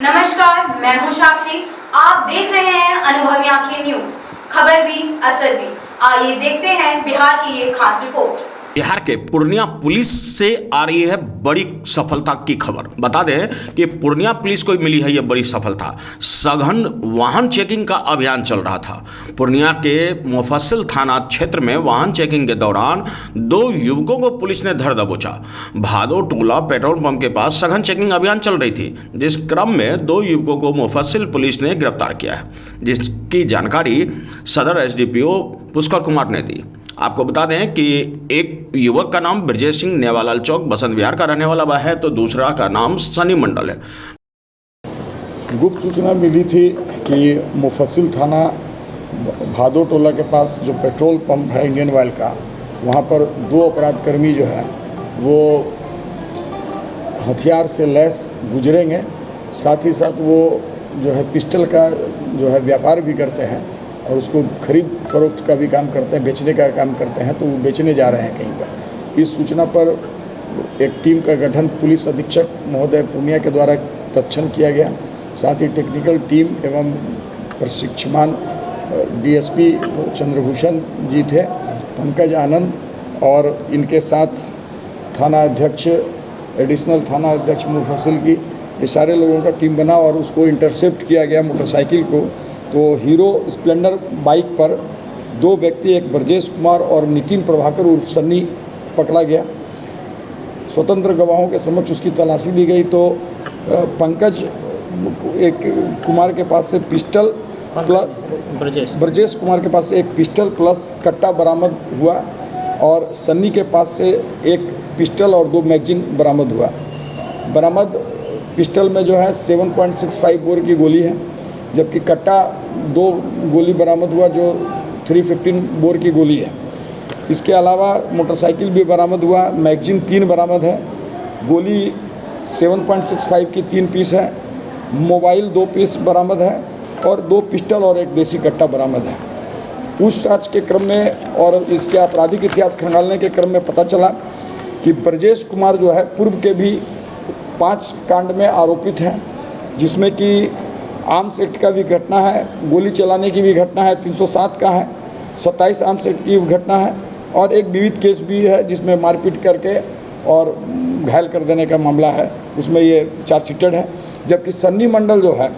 नमस्कार, मैं हूं साक्षी। आप देख रहे हैं अनुभवी आंखें न्यूज। खबर भी असर भी। आइए देखते हैं बिहार की ये खास रिपोर्ट। बिहार के पूर्णिया पुलिस से आ रही है बड़ी सफलता की खबर। बता दें कि पूर्णिया पुलिस को मिली है यह बड़ी सफलता। सघन वाहन चेकिंग का अभियान चल रहा था। पूर्णिया के मुफस्सिल थाना क्षेत्र में वाहन चेकिंग के दौरान 2 युवकों को पुलिस ने धर दबोचा। भादो टोला पेट्रोल पंप के पास सघन चेकिंग अभियान चल रही थी, जिस क्रम में 2 युवकों को मुफस्सिल पुलिस ने गिरफ्तार किया है, जिसकी जानकारी सदर एसडीपीओ पुष्कर कुमार ने दी। आपको बता दें कि एक युवक का नाम ब्रजेश सिंह नेवालाल चौक बसंत विहार का रहने वाला है, तो दूसरा का नाम सनी मंडल है। गुप्त सूचना मिली थी कि मुफस्सिल थाना भादो टोला के पास जो पेट्रोल पंप है इंडियन ऑयल का, वहाँ पर 2 अपराधकर्मी जो है वो हथियार से लैस गुजरेंगे। साथ ही साथ वो जो है पिस्टल का जो है व्यापार भी करते हैं और उसको खरीद फरोख्त का भी काम करते हैं, बेचने का काम करते हैं, तो वो बेचने जा रहे हैं कहीं पर। इस सूचना पर एक टीम का गठन पुलिस अधीक्षक महोदय पूर्णिया के द्वारा तत्क्षण किया गया। साथ ही टेक्निकल टीम एवं प्रशिक्षमान डीएसपी चंद्रभूषण जी थे, पंकज आनंद, और इनके साथ थाना अध्यक्ष, एडिशनल थाना अध्यक्ष मुफस्सिल की, ये सारे लोगों का टीम बना और उसको इंटरसेप्ट किया गया मोटरसाइकिल को। तो हीरो स्प्लेंडर बाइक पर 2 व्यक्ति, एक ब्रजेश कुमार और नितिन प्रभाकर उर्फ सन्नी, पकड़ा गया। स्वतंत्र गवाहों के समक्ष उसकी तलाशी ली गई तो पंकज एक कुमार के पास से पिस्टल प्लस ब्रजेश कुमार के पास से एक पिस्टल प्लस कट्टा बरामद हुआ और सन्नी के पास से एक पिस्टल और 2 मैगजीन बरामद हुआ। बरामद पिस्टल में जो है 7.65 बोर की गोली है, जबकि कट्टा 2 गोली बरामद हुआ जो 315 बोर की गोली है। इसके अलावा मोटरसाइकिल भी बरामद हुआ, मैगजीन 3 बरामद है, गोली 7.65 की 3 पीस है, मोबाइल 2 पीस बरामद है और 2 पिस्टल और एक देसी कट्टा बरामद है। पूछताछ के क्रम में और इसके आपराधिक इतिहास खंगालने के क्रम में पता चला कि ब्रजेश कुमार जो है पूर्व के भी 5 कांड में आरोपित हैं, जिसमें कि आर्म्स एक्ट का भी घटना है, गोली चलाने की भी घटना है, 307 का है, 27 आर्म्स एक्ट की घटना है और एक विविध केस भी है जिसमें मारपीट करके और घायल कर देने का मामला है, उसमें ये चार्जशीटेड है। जबकि सन्नी मंडल जो है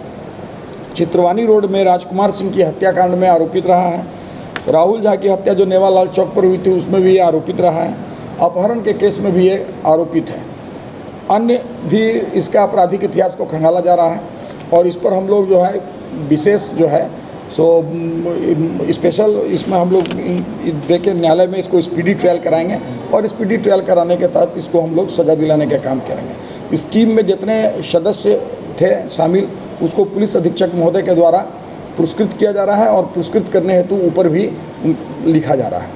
चित्रवानी रोड में राजकुमार सिंह की हत्याकांड में आरोपित रहा है, राहुल झा की हत्या जो नेवालाल चौक पर हुई थी उसमें भी ये आरोपित रहा है, अपहरण के केस में भी ये आरोपित है। अन्य भी इसका आपराधिक इतिहास को खंगाला जा रहा है और इस पर हम लोग जो है विशेष जो है स्पेशल इसमें हम लोग देके न्यायालय में इसको स्पीडी ट्रायल कराएंगे और स्पीडी ट्रायल कराने के तहत इसको हम लोग सजा दिलाने का काम करेंगे। इस टीम में जितने सदस्य थे शामिल, उसको पुलिस अधीक्षक महोदय के द्वारा पुरस्कृत किया जा रहा है और पुरस्कृत करने हेतु ऊपर भी लिखा जा रहा है।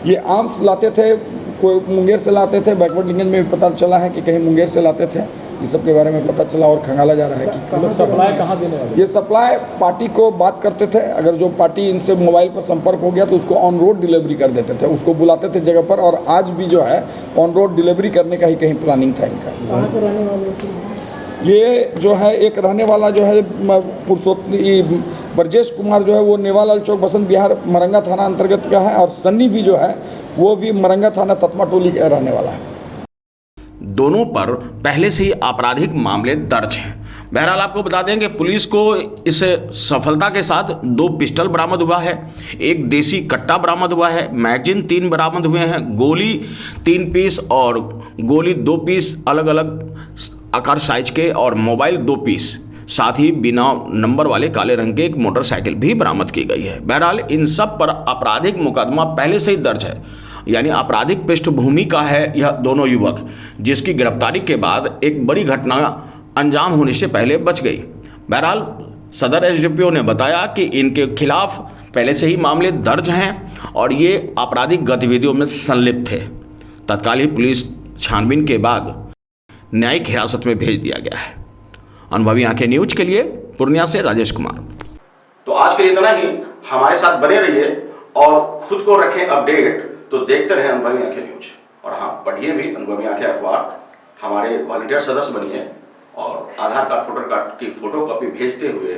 ये आर्म्स लाते थे, कोई मुंगेर से लाते थे, बैकवर्ड लिंकेज में भी पता चला है कि कहीं मुंगेर से लाते थे। इस सब के बारे में पता चला और खंगाला जा रहा है कि सप्लाई कहाँ देने वाले? ये सप्लाई पार्टी को बात करते थे, अगर जो पार्टी इनसे मोबाइल पर संपर्क हो गया तो उसको ऑन रोड डिलीवरी कर देते थे, उसको बुलाते थे जगह पर, और आज भी जो है ऑन रोड डिलीवरी करने का ही कहीं प्लानिंग था इनका। कहाँ के रहने वाले? ये जो है एक रहने वाला जो है ब्रजेश कुमार जो है वो नेवालाल चौक बसंत विहार मरंगा थाना अंतर्गत का है और सन्नी भी जो है वो भी मरंगा थाना ततमा टोली का रहने वाला है। दोनों पर पहले से ही आपराधिक मामले दर्ज हैं। बहरहाल आपको बता दें कि पुलिस को इस सफलता के साथ 2 पिस्टल बरामद हुआ है, एक देसी कट्टा बरामद हुआ है, मैगजीन 3 बरामद हुए हैं, गोली 3 पीस और गोली 2 पीस अलग अलग आकार साइज के और मोबाइल 2 पीस, साथ ही बिना नंबर वाले काले रंग के एक मोटरसाइकिल भी बरामद की गई है। बहरहाल इन सब पर आपराधिक मुकदमा पहले से ही दर्ज है, यानी आपराधिक पृष्ठभूमि का है यह दोनों युवक, जिसकी गिरफ्तारी के बाद एक बड़ी घटना अंजाम होने से पहले बच गई। बहरहाल सदर एसडीपीओ ने बताया कि इनके खिलाफ पहले से ही मामले दर्ज हैं और ये आपराधिक गतिविधियों में संलिप्त थे। तत्काल ही पुलिस छानबीन के बाद न्यायिक हिरासत में भेज दिया गया है। अनुभवी आंखें न्यूज के लिए पूर्णिया से राजेश कुमार। तो आज के लिए इतना ही। हमारे साथ बने रहिए और खुद को रखें अपडेट। तो देखते रहें अनुभवी आंखें न्यूज और हाँ, पढ़िए भी अनुभवी आंखें अखबार। हमारे वॉलंटियर सदस्य बनिए आधार कार्ड वोटर कार्ड की फोटोकॉपी भेजते हुए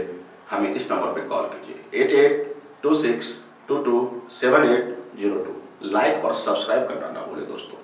हमें इस नंबर पर कॉल कीजिए 8826227802। लाइक और सब्सक्राइब करना ना भूलें दोस्तों।